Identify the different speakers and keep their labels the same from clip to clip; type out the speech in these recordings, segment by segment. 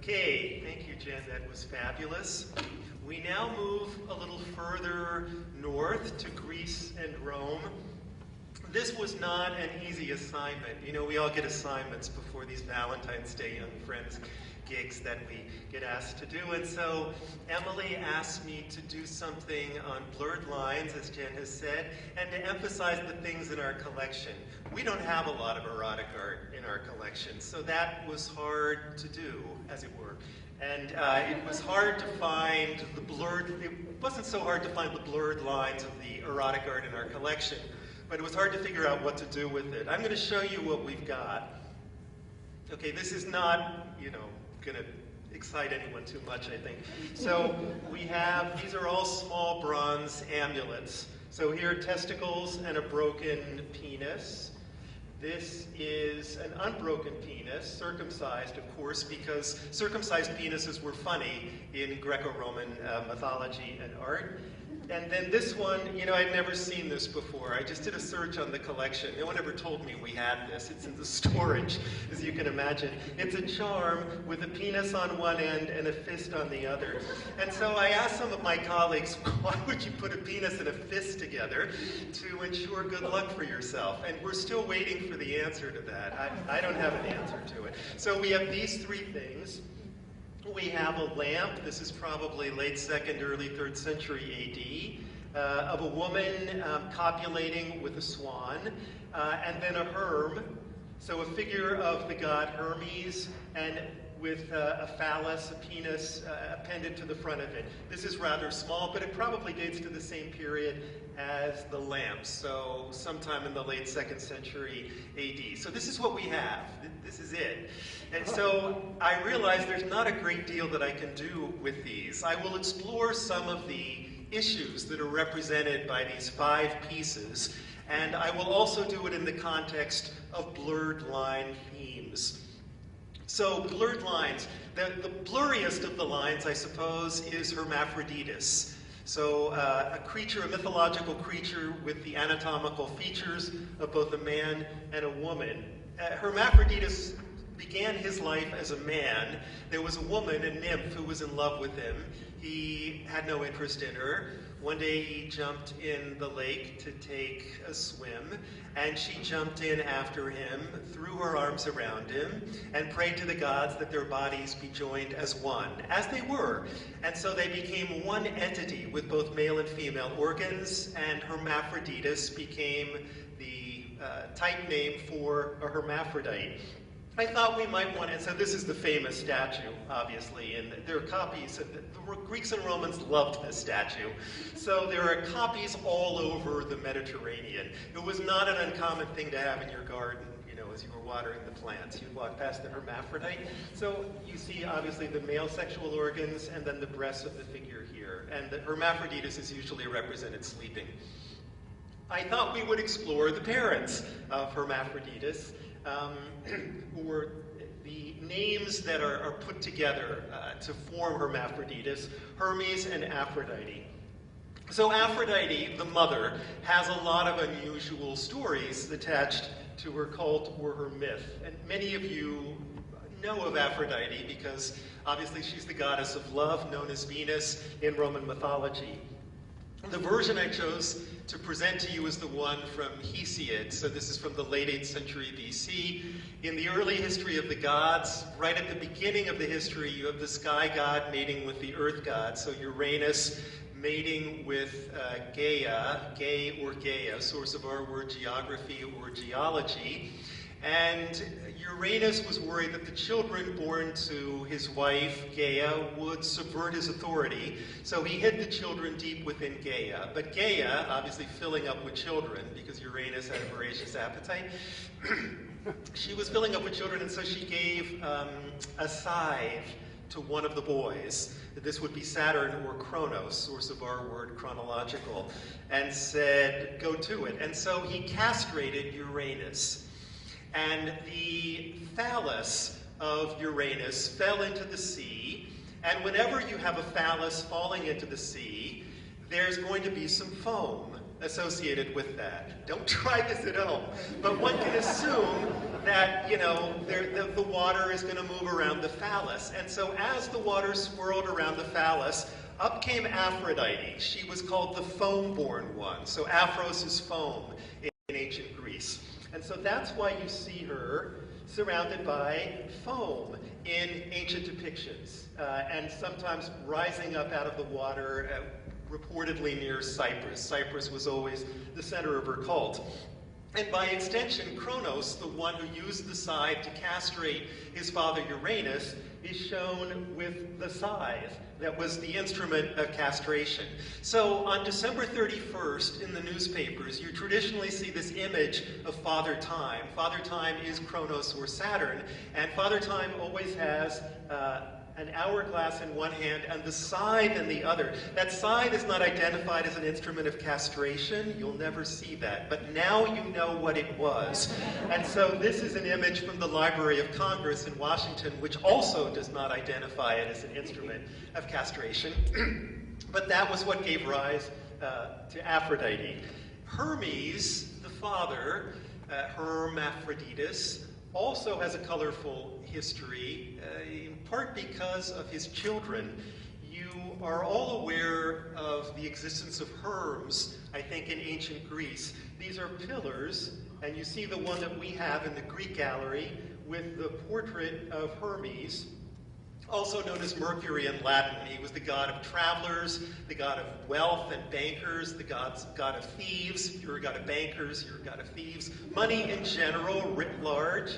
Speaker 1: Okay, thank you, Jen. That was fabulous. We now move a little further north to Greece and Rome. This was not an easy assignment. You know, we all get assignments before these Valentine's Day Young Friends gigs that we get asked to do. And so Emily asked me to do something on blurred lines, as Jen has said, and to emphasize the things in our collection. We don't have a lot of erotic art in our collection, so that was hard to do, as it were. And it was hard to find the blurred, it wasn't so hard to find the blurred lines of the erotic art in our collection, but it was hard to figure out what to do with it. I'm going to show you what we've got. Okay, this is not, you know, going to excite anyone too much, I think. So we have, these are all small bronze amulets. So here are testicles and a broken penis. This is an unbroken penis, circumcised, of course, because circumcised penises were funny in Greco-Roman mythology and art. And then this one, you know, I'd never seen this before. I just did a search on the collection. No one ever told me we had this. It's in the storage, as you can imagine. It's a charm with a penis on one end and a fist on the other. And so I asked some of my colleagues, why would you put a penis and a fist together to ensure good luck for yourself? And we're still waiting for the answer to that. I don't have an answer to it. So we have these three things. We have a lamp, this is probably late 2nd, early 3rd century AD, of a woman copulating with a swan, and then a herm, so a figure of the god Hermes, and with a phallus, a penis, appended to the front of it. This is rather small, but it probably dates to the same period as the lamp, so sometime in the late 2nd century AD. So this is what we have. This is it. And so I realize there's not a great deal that I can do with these. I will explore some of the issues that are represented by these 5 pieces, and I will also do it in the context of blurred line themes. So blurred lines, the blurriest of the lines, I suppose, is Hermaphroditus. So a creature, a mythological creature with the anatomical features of both a man and a woman. Hermaphroditus began his life as a man. There was a woman, a nymph, who was in love with him. He had no interest in her. One day he jumped in the lake to take a swim, and she jumped in after him, threw her arms around him, and prayed to the gods that their bodies be joined as one, as they were. And so they became one entity with both male and female organs, and Hermaphroditus became the type name for a hermaphrodite. I thought we might want to, so this is the famous statue, obviously, and there are copies. The Greeks and Romans loved this statue. So there are copies all over the Mediterranean. It was not an uncommon thing to have in your garden, you know, as you were watering the plants. You'd walk past the hermaphrodite. So you see, obviously, the male sexual organs and then the breasts of the figure here. And the Hermaphroditus is usually represented sleeping. I thought we would explore the parents of Hermaphroditus, or the names that are put together to form Hermaphroditus, Hermes and Aphrodite. So Aphrodite, the mother, has a lot of unusual stories attached to her cult or her myth. And many of you know of Aphrodite because obviously she's the goddess of love, known as Venus in Roman mythology. The version I chose to present to you is the one from Hesiod. So this is from the late 8th century BC. In the early history of the gods, right at the beginning of the history, you have the sky god mating with the earth god. So Uranus mating with Gaia, Gae or Gaia, source of our word geography or geology. And Uranus was worried that the children born to his wife, Gaia, would subvert his authority, so he hid the children deep within Gaia. But Gaia, obviously filling up with children, because Uranus had a voracious appetite, she was filling up with children, and so she gave a scythe to one of the boys. This would be Saturn or Kronos, source of our word chronological, and said, go to it. And so he castrated Uranus. And the phallus of Uranus fell into the sea, and whenever you have a phallus falling into the sea, there's going to be some foam associated with that. Don't try this at home. But one can assume that, you know, the water is going to move around the phallus. And so as the water swirled around the phallus, up came Aphrodite. She was called the foam-born one. So Aphros is foam in ancient Greece. And so that's why you see her surrounded by foam in ancient depictions, and sometimes rising up out of the water, reportedly near Cyprus. Cyprus was always the center of her cult. And by extension, Kronos, the one who used the scythe to castrate his father Uranus, is shown with the scythe that was the instrument of castration. So on December 31st in the newspapers, you traditionally see this image of Father Time. Father Time is Kronos or Saturn, and Father Time always has an hourglass in one hand and the scythe in the other. That scythe is not identified as an instrument of castration. You'll never see that. But now you know what it was. And so this is an image from the Library of Congress in Washington, which also does not identify it as an instrument of castration. But that was what gave rise to Aphrodite. Hermes, the father, Hermaphroditus, also has a colorful history, in part because of his children. You are all aware of the existence of Herms, I think, in ancient Greece. These are pillars, and you see the one that we have in the Greek gallery with the portrait of Hermes, also known as Mercury in Latin. He was the god of travelers, the god of wealth and bankers, the god of thieves. If you're a god of bankers, you're a god of thieves. Money in general, writ large.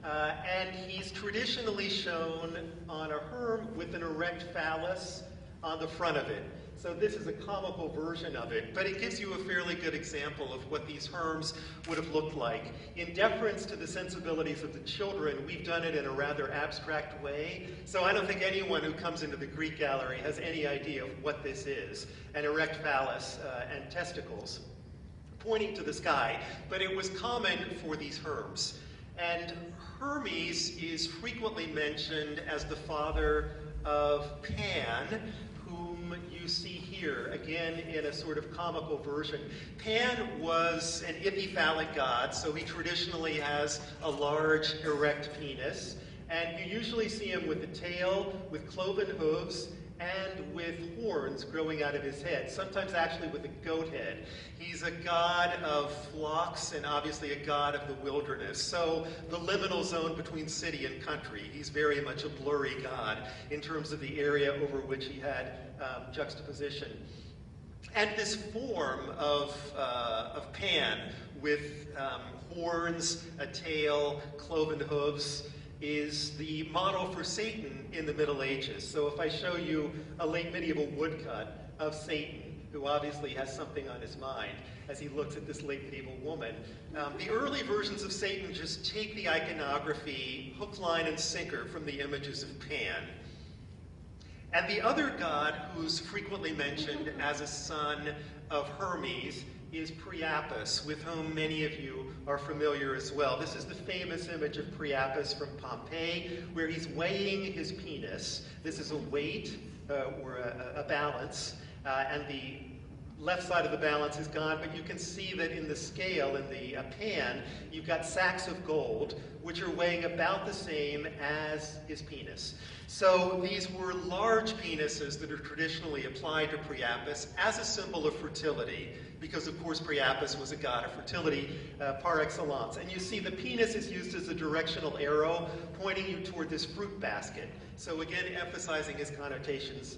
Speaker 1: And he's traditionally shown on a herm with an erect phallus on the front of it. So this is a comical version of it, but it gives you a fairly good example of what these herms would have looked like. In deference to the sensibilities of the children, we've done it in a rather abstract way. So I don't think anyone who comes into the Greek gallery has any idea of what this is, an erect phallus and testicles pointing to the sky. But it was common for these herms. And Hermes is frequently mentioned as the father of Pan, whom you see here, again in a sort of comical version. Pan was an epiphallic god, so he traditionally has a large erect penis, and you usually see him with a tail, with cloven hooves, and with horns growing out of his head, sometimes actually with a goat head. He's a god of flocks and obviously a god of the wilderness. So the liminal zone between city and country, he's very much a blurry god in terms of the area over which he had juxtaposition. And this form of Pan with horns, a tail, cloven hooves, is the model for Satan in the Middle Ages. So if I show you a late medieval woodcut of Satan, who obviously has something on his mind as he looks at this late medieval woman, the early versions of Satan just take the iconography hook, line, and sinker from the images of Pan. And the other god who's frequently mentioned as a son of Hermes is Priapus, with whom many of you are familiar as well. This is the famous image of Priapus from Pompeii, where he's weighing his penis. This is a weight, or a balance, and the left side of the balance is gone, but you can see that in the scale, in the pan, you've got sacks of gold, which are weighing about the same as his penis. So these were large penises that are traditionally applied to Priapus as a symbol of fertility, because of course Priapus was a god of fertility par excellence. And you see the penis is used as a directional arrow pointing you toward this fruit basket. So again, emphasizing his connotations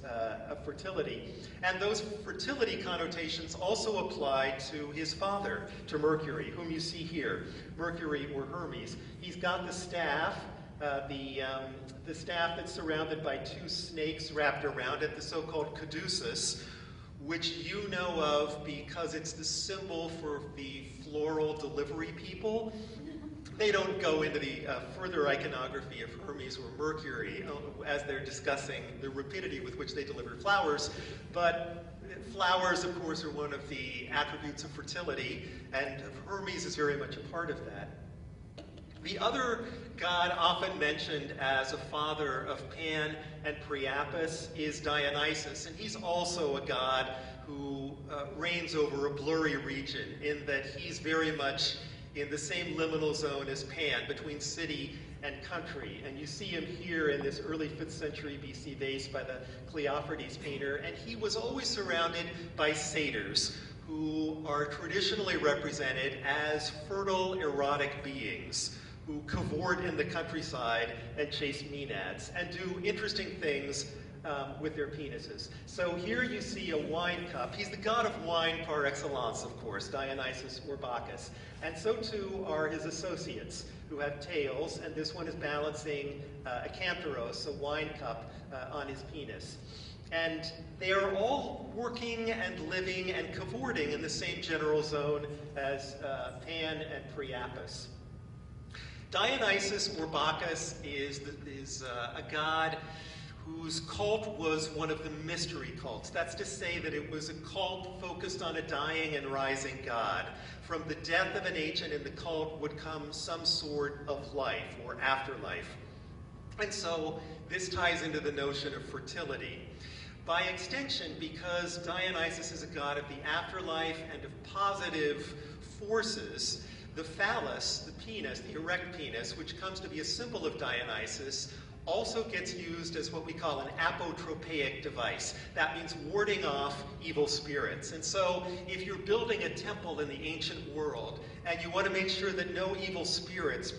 Speaker 1: of fertility. And those fertility connotations also apply to his father, to Mercury, whom you see here, Mercury or Hermes. He's got the staff, the staff that's surrounded by two snakes wrapped around it, the so-called caduceus, which you know of because it's the symbol for the floral delivery people. They don't go into the further iconography of Hermes or Mercury as they're discussing the rapidity with which they deliver flowers, but flowers, of course, are one of the attributes of fertility, and Hermes is very much a part of that. The other god often mentioned as a father of Pan and Priapus is Dionysus, and he's also a god who reigns over a blurry region in that he's very much in the same liminal zone as Pan, between city and country. And you see him here in this early 5th century BC vase by the Cleophortes painter, and he was always surrounded by satyrs, who are traditionally represented as fertile, erotic beings who cavort in the countryside and chase maenads and do interesting things with their penises. So here you see a wine cup. He's the god of wine par excellence, of course, Dionysus or Bacchus. And so too are his associates, who have tails, and this one is balancing a cantharos, a wine cup, on his penis. And they are all working and living and cavorting in the same general zone as Pan and Priapus. Dionysus or Bacchus is a god whose cult was one of the mystery cults. That's to say that it was a cult focused on a dying and rising god. From the death of an ancient in the cult would come some sort of life or afterlife. And so this ties into the notion of fertility. By extension, because Dionysus is a god of the afterlife and of positive forces, the phallus, the penis, the erect penis, which comes to be a symbol of Dionysus, also gets used as what we call an apotropaic device. That means warding off evil spirits. And so if you're building a temple in the ancient world and you want to make sure that no evil spirits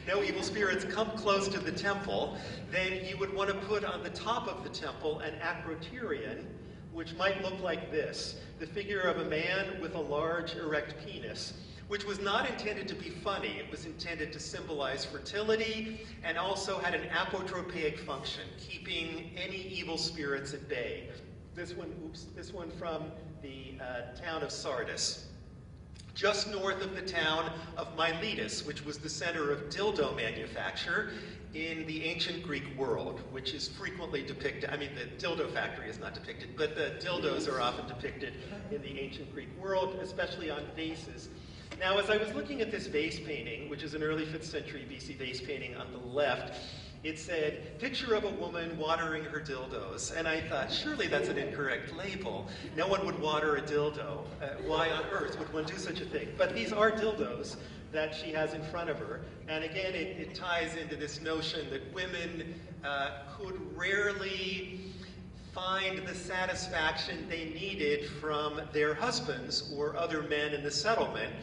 Speaker 1: no evil spirits come close to the temple, then you would want to put on the top of the temple an acroterion, which might look like this, the figure of a man with a large erect penis, which was not intended to be funny. It was intended to symbolize fertility and also had an apotropaic function, keeping any evil spirits at bay. This one from the town of Sardis, just north of the town of Miletus, which was the center of dildo manufacture in the ancient Greek world, which is frequently depicted. I mean, the dildo factory is not depicted, but the dildos are often depicted in the ancient Greek world, especially on vases. Now, as I was looking at this vase painting, which is an early 5th century BC vase painting on the left, it said, "Picture of a woman watering her dildos." And I thought, surely that's an incorrect label. No one would water a dildo. Why on earth would one do such a thing? But these are dildos that she has in front of her. And again, it ties into this notion that women could rarely find the satisfaction they needed from their husbands or other men in the settlement.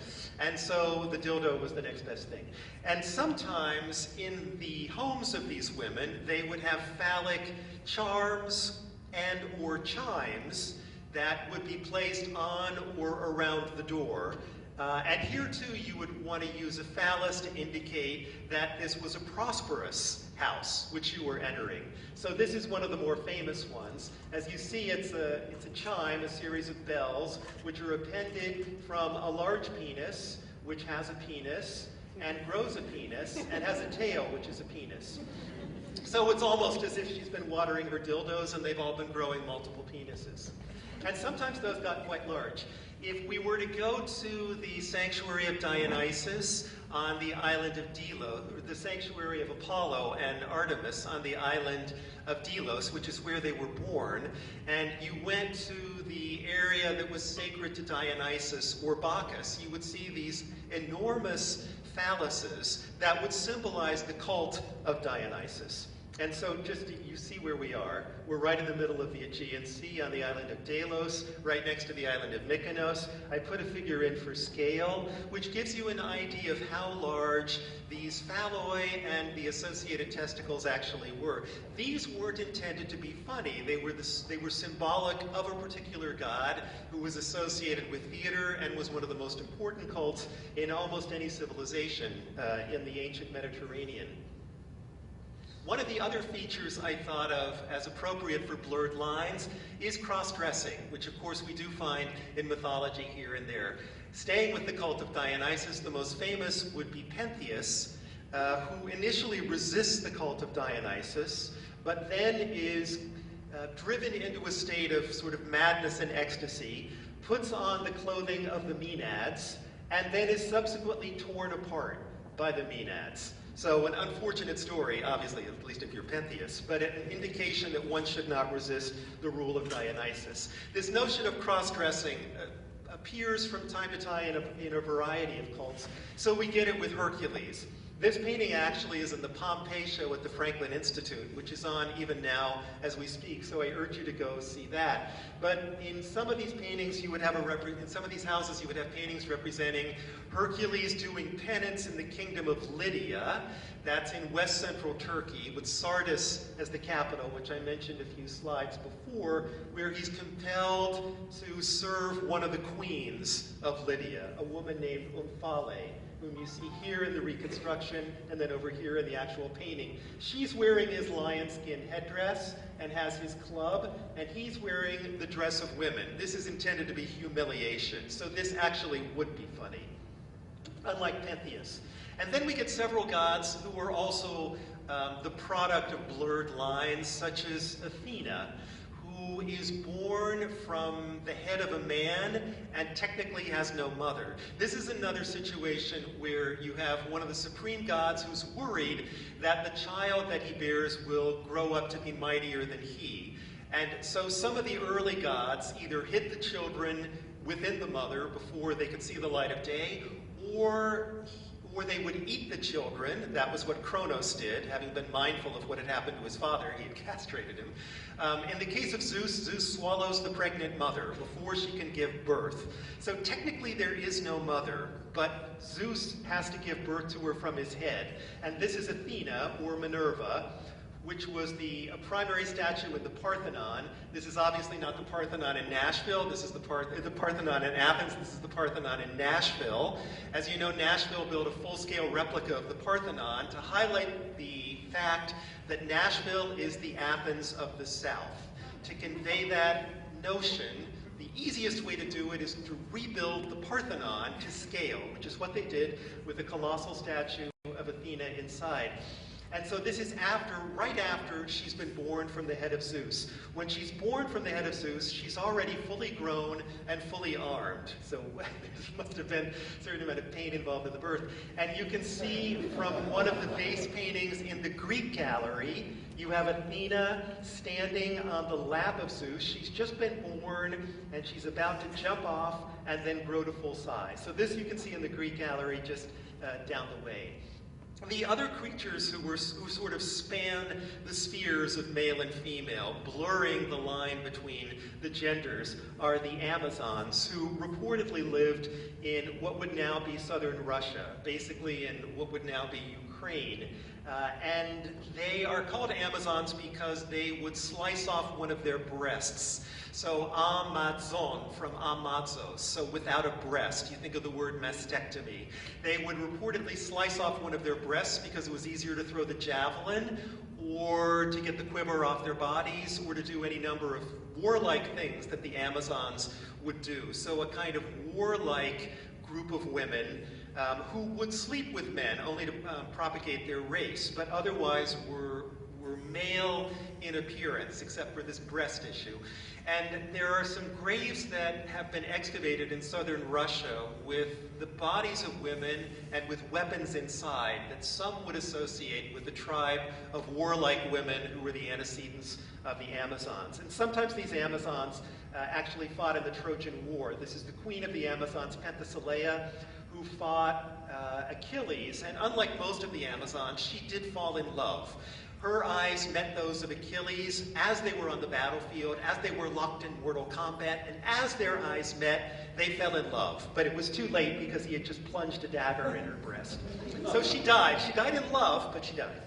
Speaker 1: And so the dildo was the next best thing. And sometimes in the homes of these women, they would have phallic charms and or chimes that would be placed on or around the door. And here too, you would want to use a phallus to indicate that this was a prosperous house which you were entering. So this is one of the more famous ones. As you see, it's a chime, a series of bells, which are appended from a large penis, which has a penis, and grows a penis, and has a tail, which is a penis. So it's almost as if she's been watering her dildos and they've all been growing multiple penises. And sometimes those got quite large. If we were to go to the sanctuary of Dionysus on the island of Delos, or the sanctuary of Apollo and Artemis on the island of Delos, which is where they were born, and you went to the area that was sacred to Dionysus or Bacchus, you would see these enormous phalluses that would symbolize the cult of Dionysus. And so you see where we are. We're right in the middle of the Aegean Sea on the island of Delos, right next to the island of Mykonos. I put a figure in for scale, which gives you an idea of how large these phalloi and the associated testicles actually were. These weren't intended to be funny. They were symbolic of a particular god who was associated with theater and was one of the most important cults in almost any civilization in the ancient Mediterranean. One of the other features I thought of as appropriate for blurred lines is cross-dressing, which of course we do find in mythology here and there. Staying with the cult of Dionysus, the most famous would be Pentheus, who initially resists the cult of Dionysus, but then is driven into a state of sort of madness and ecstasy, puts on the clothing of the maenads, and then is subsequently torn apart by the maenads. So an unfortunate story, obviously, at least if you're Pentheus, but an indication that one should not resist the rule of Dionysus. This notion of cross-dressing appears from time to time in a variety of cults. So we get it with Hercules. This painting actually is in the Pompeii show at the Franklin Institute, which is on even now as we speak, so I urge you to go see that. But in some of these paintings, you would have in some of these houses, you would have paintings representing Hercules doing penance in the kingdom of Lydia. That's in west central Turkey, with Sardis as the capital, which I mentioned a few slides before, where he's compelled to serve one of the queens of Lydia, a woman named Omphale, whom you see here in the reconstruction and then over here in the actual painting. She's wearing his lion skin headdress and has his club, and he's wearing the dress of women. This is intended to be humiliation, so this actually would be funny, unlike Pentheus. And then we get several gods who are also the product of blurred lines, such as Athena, who is born from the head of a man and technically has no mother. This is another situation where you have one of the supreme gods who's worried that the child that he bears will grow up to be mightier than he. And so some of the early gods either hid the children within the mother before they could see the light of day, or they would eat the children. That was what Kronos did, having been mindful of what had happened to his father. He had castrated him. In the case of Zeus, Zeus swallows the pregnant mother before she can give birth. So technically there is no mother, but Zeus has to give birth to her from his head. And this is Athena, or Minerva, which was the primary statue in the Parthenon. This is obviously not the Parthenon in Nashville. This is the Parthenon in Athens. This is the Parthenon in Nashville. As you know, Nashville built a full-scale replica of the Parthenon to highlight the fact that Nashville is the Athens of the South. To convey that notion, the easiest way to do it is to rebuild the Parthenon to scale, which is what they did with the colossal statue of Athena inside. And so this is right after she's been born from the head of Zeus. When she's born from the head of Zeus, she's already fully grown and fully armed. So there must have been a certain amount of pain involved in the birth. And you can see from one of the base paintings in the Greek gallery, you have Athena standing on the lap of Zeus. She's just been born, and she's about to jump off and then grow to full size. So this you can see in the Greek gallery just down the way. The other creatures who sort of span the spheres of male and female, blurring the line between the genders, are the Amazons, who reportedly lived in what would now be southern Russia, basically in what would now be Ukraine. And they are called Amazons because they would slice off one of their breasts. So Amazon from Amazos, so without a breast. You think of the word mastectomy. They would reportedly slice off one of their breasts because it was easier to throw the javelin, or to get the quiver off their bodies, or to do any number of warlike things that the Amazons would do. So a kind of warlike group of women who would sleep with men only to propagate their race, but otherwise were male in appearance, except for this breast issue. And there are some graves that have been excavated in southern Russia with the bodies of women and with weapons inside that some would associate with the tribe of warlike women who were the antecedents of the Amazons. And sometimes these Amazons actually fought in the Trojan War. This is the queen of the Amazons, Penthesilea, who fought Achilles. And unlike most of the Amazons, she did fall in love. Her eyes met those of Achilles as they were on the battlefield, as they were locked in mortal combat, and as their eyes met, they fell in love. But it was too late because he had just plunged a dagger in her breast. So she died. She died in love, but she died.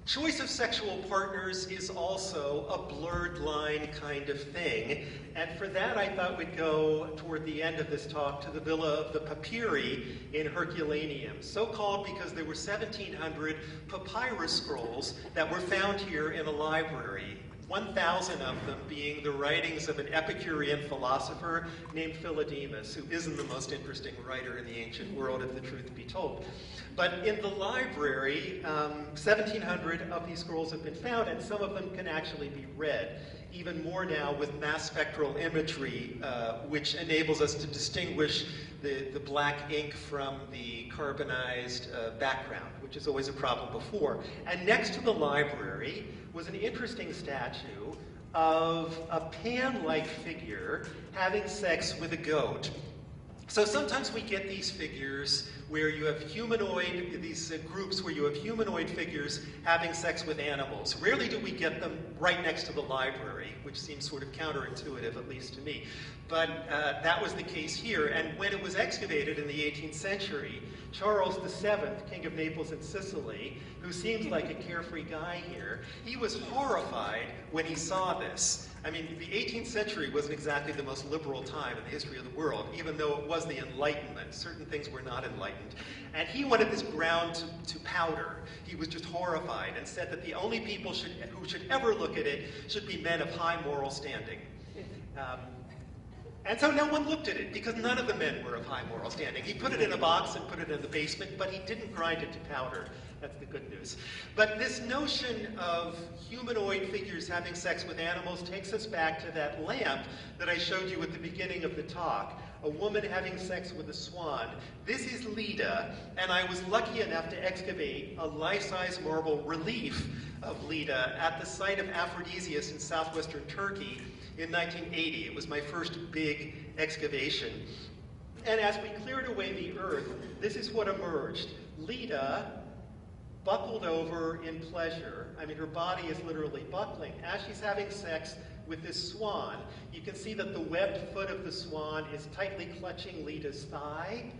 Speaker 1: Choice of sexual partners is also a blurred line kind of thing, and for that I thought we'd go toward the end of this talk to the Villa of the Papyri in Herculaneum, so called because there were 1,700 papyrus scrolls that were found here in a library, 1,000 of them being the writings of an Epicurean philosopher named Philodemus, who isn't the most interesting writer in the ancient world, if the truth be told. But in the library, 1,700 of these scrolls have been found, and some of them can actually be read. even more now with mass spectral imagery, which enables us to distinguish the black ink from the carbonized background, which is always a problem before. And next to the library was an interesting statue of a Pan-like figure having sex with a goat. So sometimes we get these figures where you have humanoid, these groups where you have humanoid figures having sex with animals. Rarely do we get them right next to the library, which seems sort of counterintuitive, at least to me. But that was the case here, and when it was excavated in the 18th century, Charles VII, King of Naples and Sicily, who seems like a carefree guy here, he was horrified when he saw this. I mean, the 18th century wasn't exactly the most liberal time in the history of the world, even though it was the Enlightenment. Certain things were not enlightened. And he wanted this ground to powder. He was just horrified and said that the only people who should ever look at it should be men of high moral standing. And so no one looked at it, because none of the men were of high moral standing. He put it in a box and put it in the basement, but he didn't grind it to powder. That's the good news. But this notion of humanoid figures having sex with animals takes us back to that lamp that I showed you at the beginning of the talk. A woman having sex with a swan. This is Leda, and I was lucky enough to excavate a life-size marble relief of Leda at the site of Aphrodisias in southwestern Turkey in 1980. It was my first big excavation. And as we cleared away the earth, this is what emerged. Leda, buckled over in pleasure. I mean, her body is literally buckling. As she's having sex with this swan, you can see that the webbed foot of the swan is tightly clutching Leda's thigh,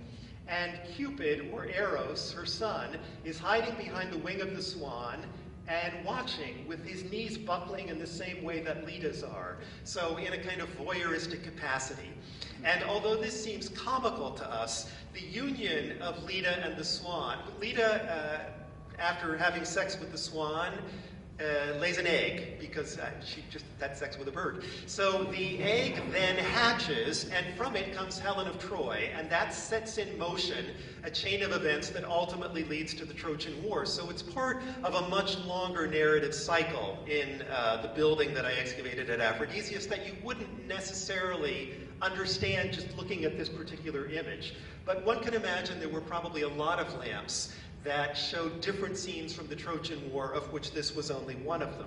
Speaker 1: and Cupid, or Eros, her son, is hiding behind the wing of the swan and watching with his knees buckling in the same way that Leda's are, so in a kind of voyeuristic capacity. And although this seems comical to us, the union of Leda and the swan, Leda, after having sex with the swan, lays an egg, because she just had sex with a bird. So the egg then hatches, and from it comes Helen of Troy, and that sets in motion a chain of events that ultimately leads to the Trojan War. So it's part of a much longer narrative cycle in the building that I excavated at Aphrodisias that you wouldn't necessarily understand just looking at this particular image. But one can imagine there were probably a lot of lamps that showed different scenes from the Trojan War, of which this was only one of them.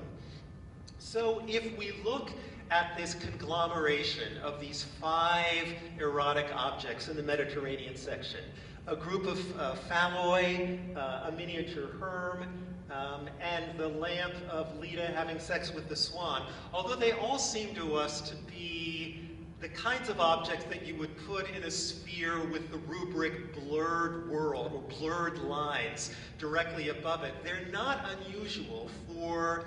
Speaker 1: So if we look at this conglomeration of these 5 erotic objects in the Mediterranean section, a group of phalloi, a miniature herm, and the lamp of Leda having sex with the swan, although they all seem to us to be the kinds of objects that you would put in a sphere with the rubric blurred world or blurred lines directly above it, they're not unusual for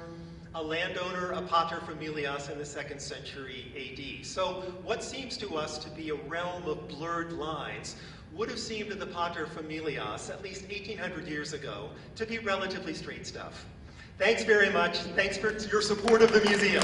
Speaker 1: a landowner, a paterfamilias in the 2nd century AD. So what seems to us to be a realm of blurred lines would have seemed to the paterfamilias, at least 1800 years ago, to be relatively straight stuff. Thanks very much. Thanks for your support of the museum.